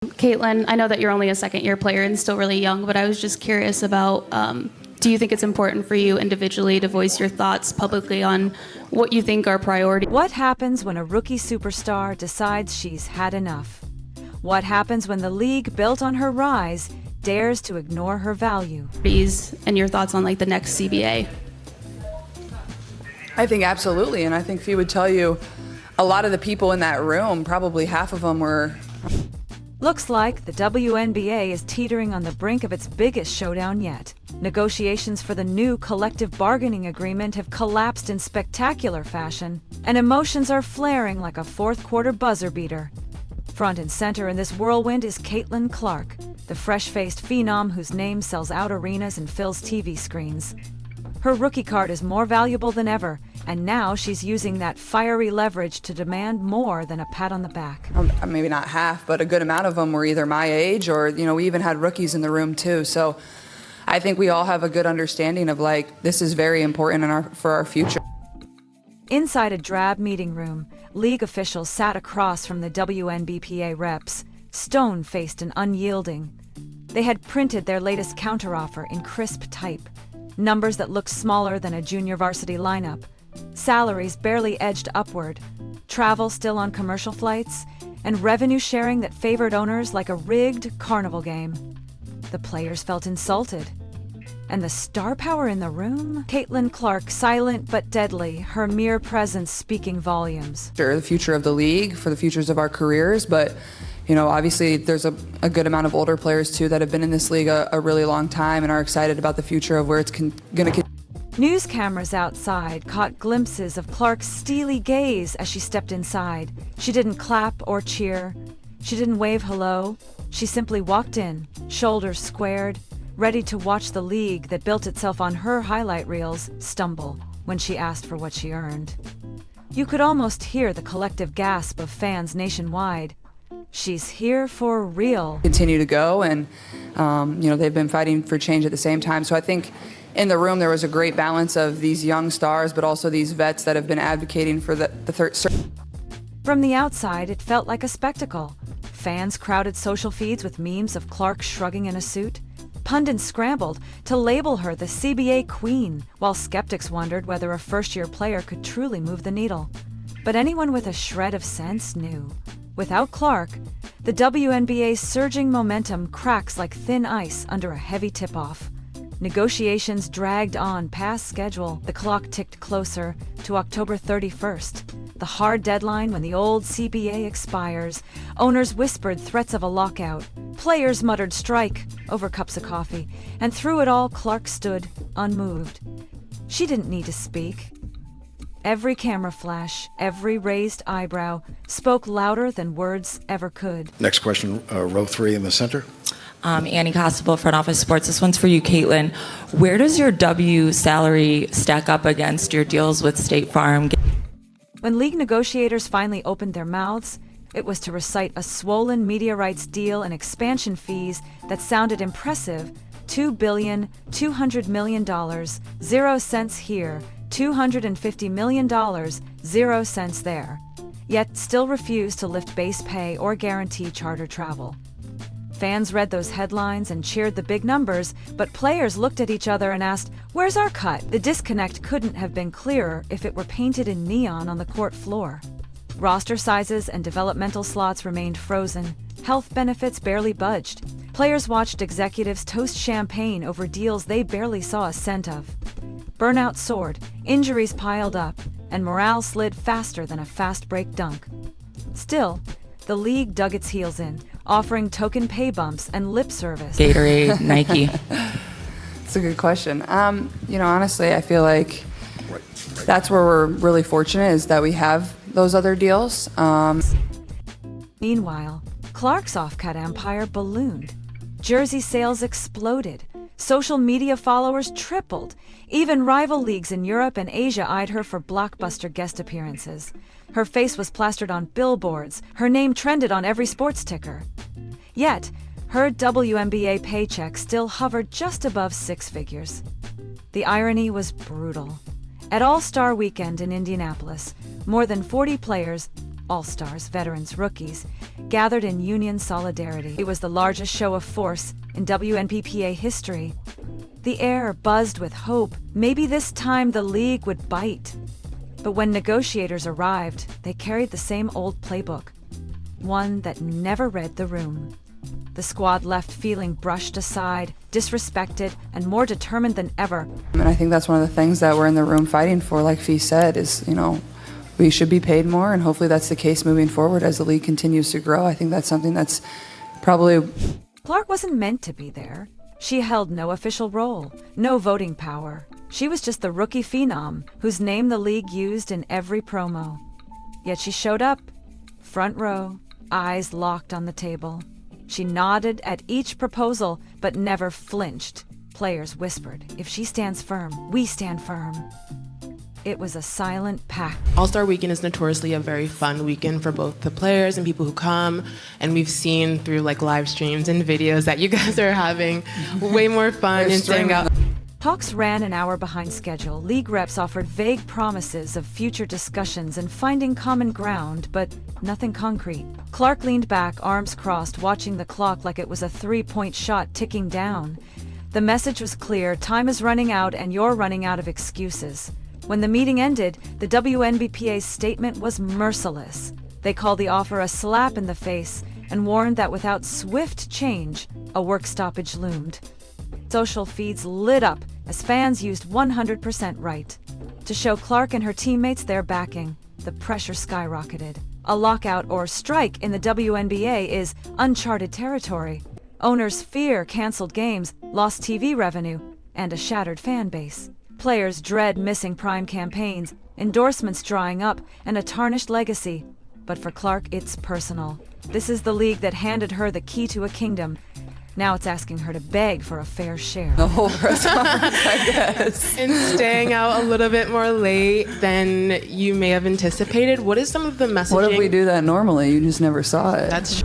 Caitlin, I know that you're only a second-year player and still really young, but I was just curious about, do you think it's important for you individually to voice your thoughts publicly on what you think are priorities? What happens when a rookie superstar decides she's had enough? What happens when the league, built on her rise, dares to ignore her value? And your thoughts on, like, the next CBA? I think absolutely, and I think Fee would tell you a lot of the people in that room, probably half of them were... Looks like the WNBA is teetering on the brink of its biggest showdown yet. Negotiations for the new collective bargaining agreement have collapsed in spectacular fashion, and emotions are flaring like a fourth-quarter buzzer beater. Front and center in this whirlwind is Caitlin Clark, the fresh-faced phenom whose name sells out arenas and fills TV screens. Her rookie card is more valuable than ever, and now she's using that fiery leverage to demand more than a pat on the back. Maybe not half, but a good amount of them were either my age or, we even had rookies in the room too. So I think we all have a good understanding of, this is very important for our future. Inside a drab meeting room, league officials sat across from the WNBPA reps, stone-faced and unyielding. They had printed their latest counteroffer in crisp type, numbers that looked smaller than a junior varsity lineup, salaries barely edged upward, travel still on commercial flights, and revenue sharing that favored owners like a rigged carnival game. The players felt insulted. And the star power in the room? Caitlin Clark, silent but deadly, her mere presence speaking volumes. Sure, the future of the league, for the futures of our careers, but obviously there's a good amount of older players too that have been in this league a really long time and are excited about the future of where it's going to. News cameras outside caught glimpses of Clark's steely gaze as she stepped inside. She didn't clap or cheer. She didn't wave hello. She simply walked in, shoulders squared, ready to watch the league that built itself on her highlight reels stumble when she asked for what she earned. You could almost hear the collective gasp of fans nationwide. She's here for real. Continue to go, and they've been fighting for change at the same time. So I think in the room there was a great balance of these young stars, but also these vets that have been advocating for the third. From the outside, it felt like a spectacle. Fans crowded social feeds with memes of Clark shrugging in a suit. Pundits scrambled to label her the CBA queen, while skeptics wondered whether a first-year player could truly move the needle. But anyone with a shred of sense knew. Without Clark, the WNBA's surging momentum cracks like thin ice under a heavy tip-off. Negotiations dragged on past schedule. The clock ticked closer to October 31st, the hard deadline when the old CBA expires. Owners whispered threats of a lockout. Players muttered strike over cups of coffee. And through it all, Clark stood unmoved. She didn't need to speak. Every camera flash, every raised eyebrow spoke louder than words ever could. Next question, row 3 in the center. Annie Costable, Front Office Sports. This one's for you, Caitlin. Where does your W salary stack up against your deals with State Farm? When league negotiators finally opened their mouths, it was to recite a swollen media rights deal and expansion fees that sounded impressive. $2.2 billion, 0 cents here. $250 million, 0 cents there, yet still refused to lift base pay or guarantee charter travel. Fans read those headlines and cheered the big numbers, but players looked at each other and asked, "Where's our cut?" The disconnect couldn't have been clearer if it were painted in neon on the court floor. Roster sizes and developmental slots remained frozen. Health benefits barely budged. Players watched executives toast champagne over deals they barely saw a cent of. Burnout soared, injuries piled up, and morale slid faster than a fast-break dunk. Still, the league dug its heels in, offering token pay bumps and lip service. Gatorade, Nike. It's a good question. Honestly, I feel like that's where we're really fortunate, is that we have those other deals. Meanwhile, Clark's off-cut empire ballooned. Jersey sales exploded. Social media followers tripled. Even rival leagues in Europe and Asia eyed her for blockbuster guest appearances. Her face was plastered on billboards. Her name trended on every sports ticker. Yet, her WNBA paycheck still hovered just above 6 figures. The irony was brutal. At All-Star Weekend in Indianapolis, more than 40 players, all-stars, veterans, rookies, gathered in union solidarity. It was the largest show of force in WNBPA history. The air buzzed with hope. Maybe this time the league would bite. But when negotiators arrived, they carried the same old playbook, one that never read the room. The squad left feeling brushed aside, disrespected, and more determined than ever. And I think that's one of the things that we're in the room fighting for, like Fee said, is, we should be paid more, and hopefully that's the case moving forward as the league continues to grow. I think that's something that's probably... Clark wasn't meant to be there. She held no official role, no voting power. She was just the rookie phenom whose name the league used in every promo. Yet she showed up, front row, eyes locked on the table. She nodded at each proposal, but never flinched. Players whispered, "If she stands firm, we stand firm." It was a silent pact. All-Star Weekend is notoriously a very fun weekend for both the players and people who come, and we've seen through live streams and videos that you guys are having way more fun and staying out. Talks ran an hour behind schedule. League reps offered vague promises of future discussions and finding common ground, but nothing concrete. Clark leaned back, arms crossed, watching the clock like it was a three-point shot ticking down. The message was clear: time is running out and you're running out of excuses. When the meeting ended, the WNBPA's statement was merciless. They called the offer a slap in the face and warned that without swift change, a work stoppage loomed. Social feeds lit up as fans used 100% right to show Clark and her teammates their backing. The pressure skyrocketed. A lockout or strike in the WNBA is uncharted territory. Owners fear canceled games, lost TV revenue, and a shattered fan base. Players dread missing prime campaigns, endorsements drying up, and a tarnished legacy. But for Clark, it's personal. This is the league that handed her the key to a kingdom. Now it's asking her to beg for a fair share. The whole press conference, I guess. And staying out a little bit more late than you may have anticipated. What is some of the messaging? What if we do that normally? You just never saw it. That's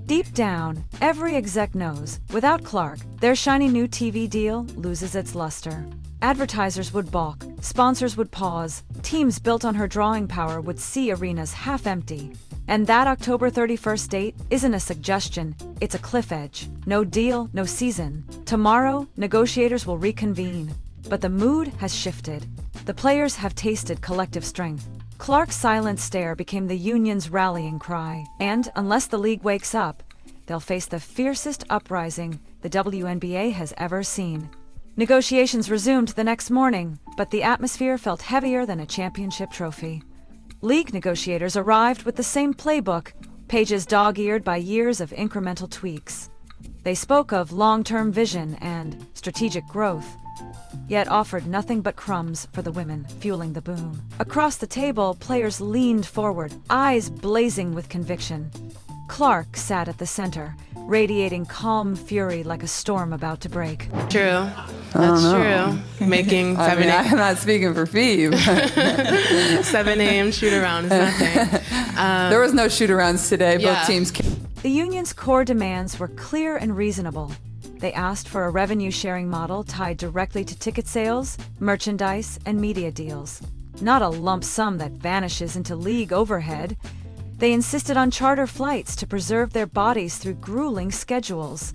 Deep down, every exec knows, without Clark, their shiny new TV deal loses its luster. Advertisers would balk, sponsors would pause, teams built on her drawing power would see arenas half empty. And that October 31st date isn't a suggestion, it's a cliff edge. No deal, no season. Tomorrow, negotiators will reconvene. But the mood has shifted. The players have tasted collective strength. Clark's silent stare became the union's rallying cry. And unless the league wakes up, they'll face the fiercest uprising the WNBA has ever seen. Negotiations resumed the next morning, but the atmosphere felt heavier than a championship trophy. League negotiators arrived with the same playbook, pages dog-eared by years of incremental tweaks. They spoke of long-term vision and strategic growth, yet offered nothing but crumbs for the women, fueling the boom. Across the table, players leaned forward, eyes blazing with conviction. Clark sat at the center, radiating calm fury like a storm about to break. true. That's true. Making 7 a.m. I'm not speaking for Fee, but 7 a.m. shoot around is nothing. there was no shoot-arounds today. Yeah. Both teams The union's core demands were clear and reasonable. They asked for a revenue-sharing model tied directly to ticket sales, merchandise, and media deals, not a lump sum that vanishes into league overhead. They insisted on charter flights to preserve their bodies through grueling schedules.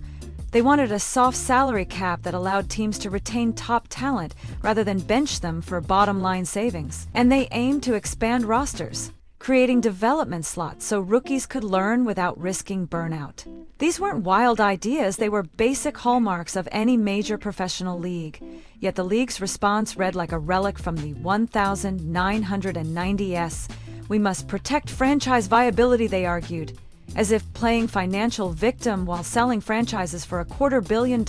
They wanted a soft salary cap that allowed teams to retain top talent rather than bench them for bottom-line savings. And they aimed to expand rosters, creating development slots so rookies could learn without risking burnout. These weren't wild ideas, they were basic hallmarks of any major professional league. Yet the league's response read like a relic from the 1990s. We must protect franchise viability, they argued, as if playing financial victim while selling franchises for $250 million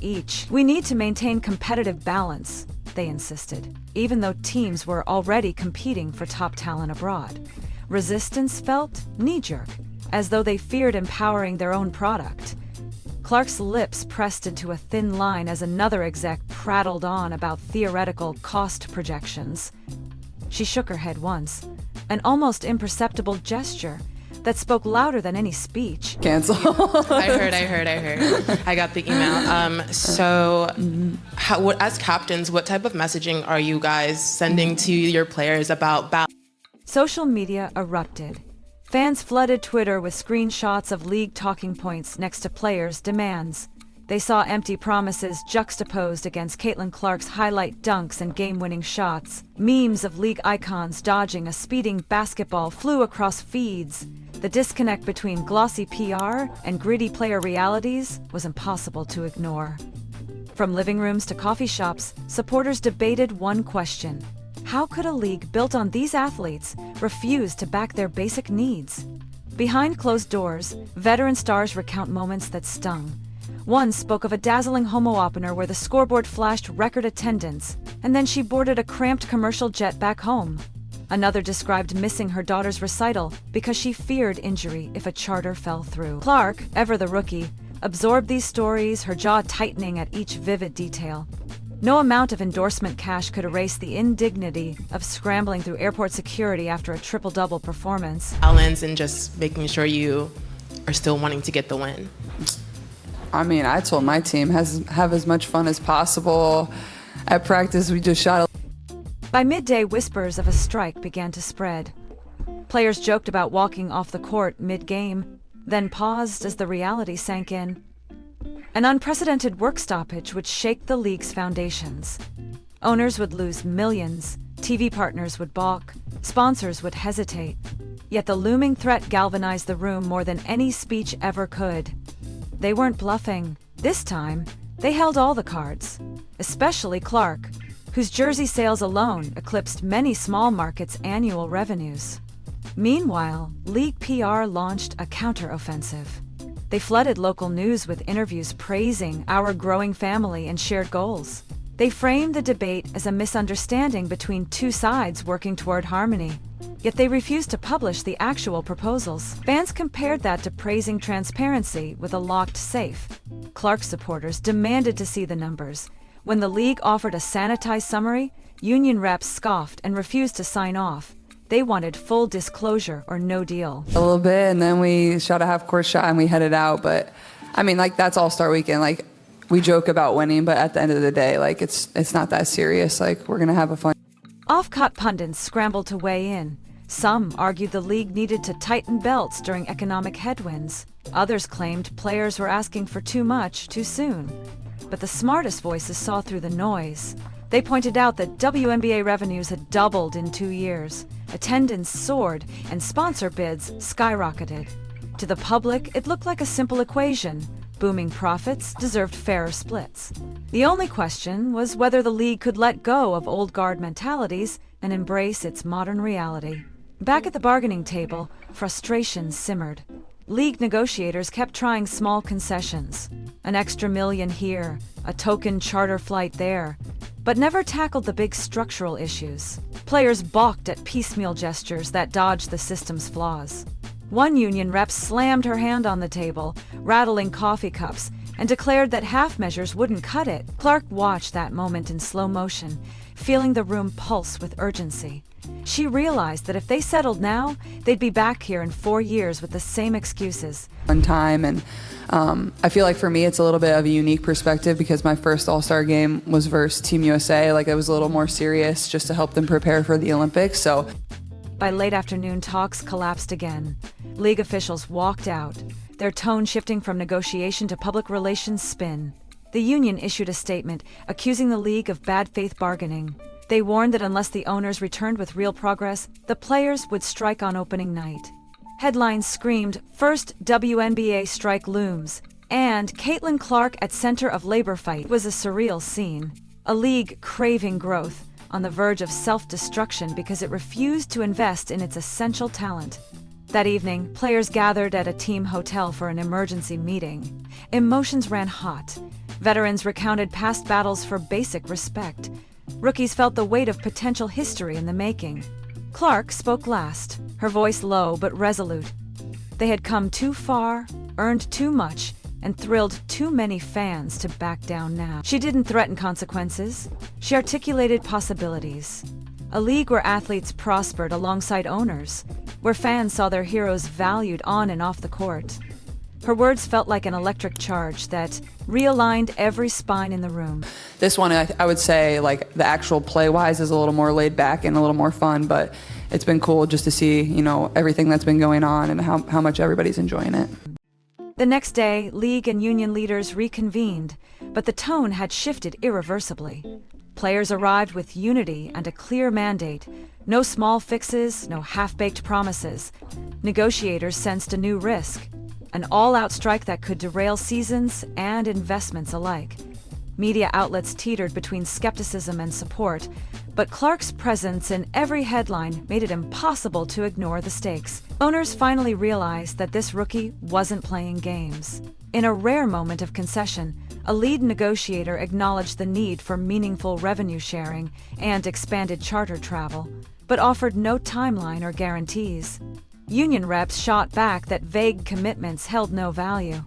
each. We need to maintain competitive balance, they insisted, even though teams were already competing for top talent abroad. Resistance felt knee-jerk, as though they feared empowering their own product. Clark's lips pressed into a thin line as another exec prattled on about theoretical cost projections. She shook her head once, an almost imperceptible gesture that spoke louder than any speech. cancel. I heard. I got the email. As captains, what type of messaging are you guys sending to your players about balance? Social media erupted. Fans flooded Twitter with screenshots of league talking points next to players' demands. They saw empty promises juxtaposed against Caitlin Clark's highlight dunks and game-winning shots. Memes of league icons dodging a speeding basketball flew across feeds. The disconnect between glossy PR and gritty player realities was impossible to ignore. From living rooms to coffee shops, supporters debated one question: how could a league built on these athletes refuse to back their basic needs? Behind closed doors, veteran stars recount moments that stung. One spoke of a dazzling home opener where the scoreboard flashed record attendance, and then she boarded a cramped commercial jet back home. Another described missing her daughter's recital because she feared injury if a charter fell through. Clark, ever the rookie, absorbed these stories, her jaw tightening at each vivid detail. No amount of endorsement cash could erase the indignity of scrambling through airport security after a triple-double performance. Balance and just making sure you are still wanting to get the win. I mean, I told my team, have as much fun as possible. At practice, we just shot By midday, whispers of a strike began to spread. Players joked about walking off the court mid-game, then paused as the reality sank in. An unprecedented work stoppage would shake the league's foundations. Owners would lose millions, TV partners would balk, sponsors would hesitate. Yet the looming threat galvanized the room more than any speech ever could. They weren't bluffing. This time, they held all the cards, especially Clark, whose jersey sales alone eclipsed many small markets' annual revenues. Meanwhile, league PR launched a counteroffensive. They flooded local news with interviews praising our growing family and shared goals. They framed the debate as a misunderstanding between two sides working toward harmony. Yet they refused to publish the actual proposals. Fans compared that to praising transparency with a locked safe. Clark supporters demanded to see the numbers. When the league offered a sanitized summary, union reps scoffed and refused to sign off. They wanted full disclosure or no deal. a little bit, and then we shot a half-court shot and we headed out. But, I mean, like, that's All-Star Weekend. Like, we joke about winning, but at the end of the day, like, it's not that serious. Like, we're going to have a fun. Off-cut pundits scrambled to weigh in. Some argued the league needed to tighten belts during economic headwinds. Others claimed players were asking for too much too soon. But the smartest voices saw through the noise. They pointed out that WNBA revenues had doubled in 2 years. Attendance soared, and sponsor bids skyrocketed. To the public, it looked like a simple equation. Booming profits deserved fairer splits. The only question was whether the league could let go of old guard mentalities and embrace its modern reality. Back at the bargaining table, frustration simmered. League negotiators kept trying small concessions. An extra million here, a token charter flight there, but never tackled the big structural issues. Players balked at piecemeal gestures that dodged the system's flaws. One union rep slammed her hand on the table, rattling coffee cups, and declared that half measures wouldn't cut it. Clark watched that moment in slow motion, feeling the room pulse with urgency. She realized that if they settled now, they'd be back here in 4 years with the same excuses. One time, and I feel like for me it's a little bit of a unique perspective because my first All-Star game was versus Team USA. Like, it was a little more serious just to help them prepare for the Olympics. So by late afternoon, talks collapsed again. League officials walked out, their tone shifting from negotiation to public relations spin. The union issued a statement accusing the league of bad faith bargaining. They warned that unless the owners returned with real progress, the players would strike on opening night. Headlines screamed, "First WNBA strike looms," and Caitlin Clark at center of labor fight was a surreal scene. A league craving growth, on the verge of self-destruction because it refused to invest in its essential talent. That evening, players gathered at a team hotel for an emergency meeting. Emotions ran hot. Veterans recounted past battles for basic respect. Rookies felt the weight of potential history in the making. Clark spoke last, her voice low but resolute. They had come too far, earned too much, and thrilled too many fans to back down now. She didn't threaten consequences. She articulated possibilities. A league where athletes prospered alongside owners, where fans saw their heroes valued on and off the court. Her words felt like an electric charge that realigned every spine in the room. This one, I would say, like, the actual play-wise is a little more laid back and a little more fun, but it's been cool just to see, everything that's been going on and how much everybody's enjoying it. The next day, league and union leaders reconvened, but the tone had shifted irreversibly. Players arrived with unity and a clear mandate. No small fixes, no half-baked promises. Negotiators sensed a new risk, an all-out strike that could derail seasons and investments alike. Media outlets teetered between skepticism and support, but Clark's presence in every headline made it impossible to ignore the stakes. Owners finally realized that this rookie wasn't playing games. In a rare moment of concession, a lead negotiator acknowledged the need for meaningful revenue sharing and expanded charter travel, but offered no timeline or guarantees. Union reps shot back that vague commitments held no value.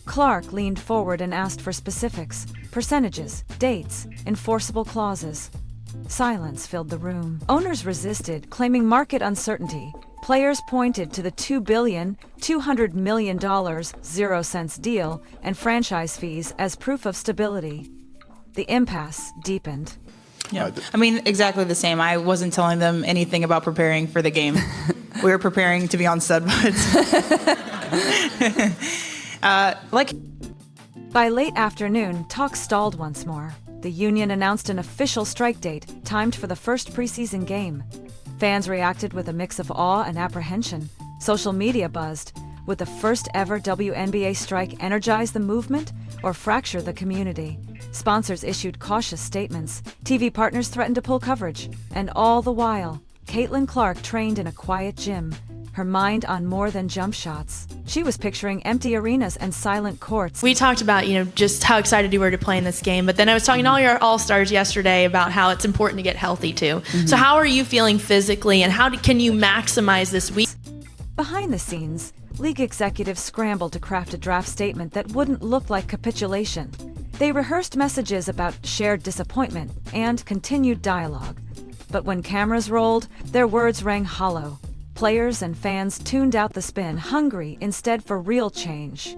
Clark leaned forward and asked for specifics, percentages, dates, enforceable clauses. Silence filled the room. Owners resisted, claiming market uncertainty. Players pointed to the $2 billion, $200 million, 0 cents deal and franchise fees as proof of stability. The impasse deepened. Yeah, I mean, exactly the same. I wasn't telling them anything about preparing for the game. We were preparing to be on Studbuds. By late afternoon, talk stalled once more. The union announced an official strike date, timed for the first preseason game. Fans reacted with a mix of awe and apprehension. Social media buzzed. Would the first ever WNBA strike energize the movement or fracture the community? Sponsors issued cautious statements. TV partners threatened to pull coverage. And all the while, Caitlin Clark trained in a quiet gym, her mind on more than jump shots. She was picturing empty arenas and silent courts. We talked about, just how excited you were to play in this game, but then I was talking to all your all-stars yesterday about how it's important to get healthy too. So how are you feeling physically, and can you maximize this week? Behind the scenes, league executives scrambled to craft a draft statement that wouldn't look like capitulation. They rehearsed messages about shared disappointment and continued dialogue. But when cameras rolled, their words rang hollow. Players and fans tuned out the spin, hungry instead for real change.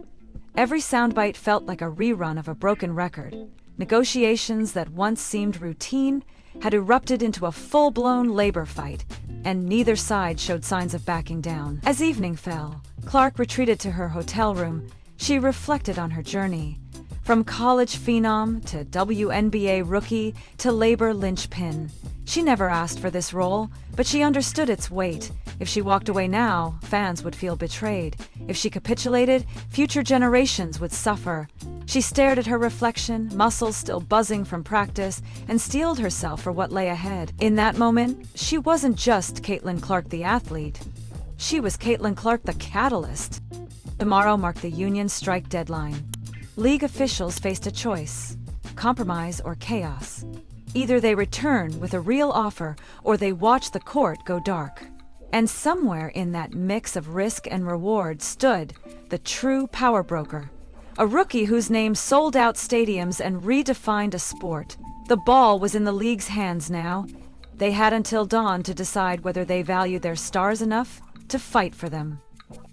Every soundbite felt like a rerun of a broken record. Negotiations that once seemed routine had erupted into a full-blown labor fight, and neither side showed signs of backing down. As evening fell, Clark retreated to her hotel room. She reflected on her journey. From college phenom to WNBA rookie to labor linchpin. She never asked for this role, but she understood its weight. If she walked away now, fans would feel betrayed. If she capitulated, future generations would suffer. She stared at her reflection, muscles still buzzing from practice, and steeled herself for what lay ahead. In that moment, she wasn't just Caitlin Clark the athlete. She was Caitlin Clark the catalyst. Tomorrow marked the union strike deadline. League officials faced a choice: compromise or chaos. Either they return with a real offer, or they watch the court go dark. And somewhere in that mix of risk and reward stood the true power broker. A rookie whose name sold out stadiums and redefined a sport. The ball was in the league's hands now. They had until dawn to decide whether they valued their stars enough to fight for them.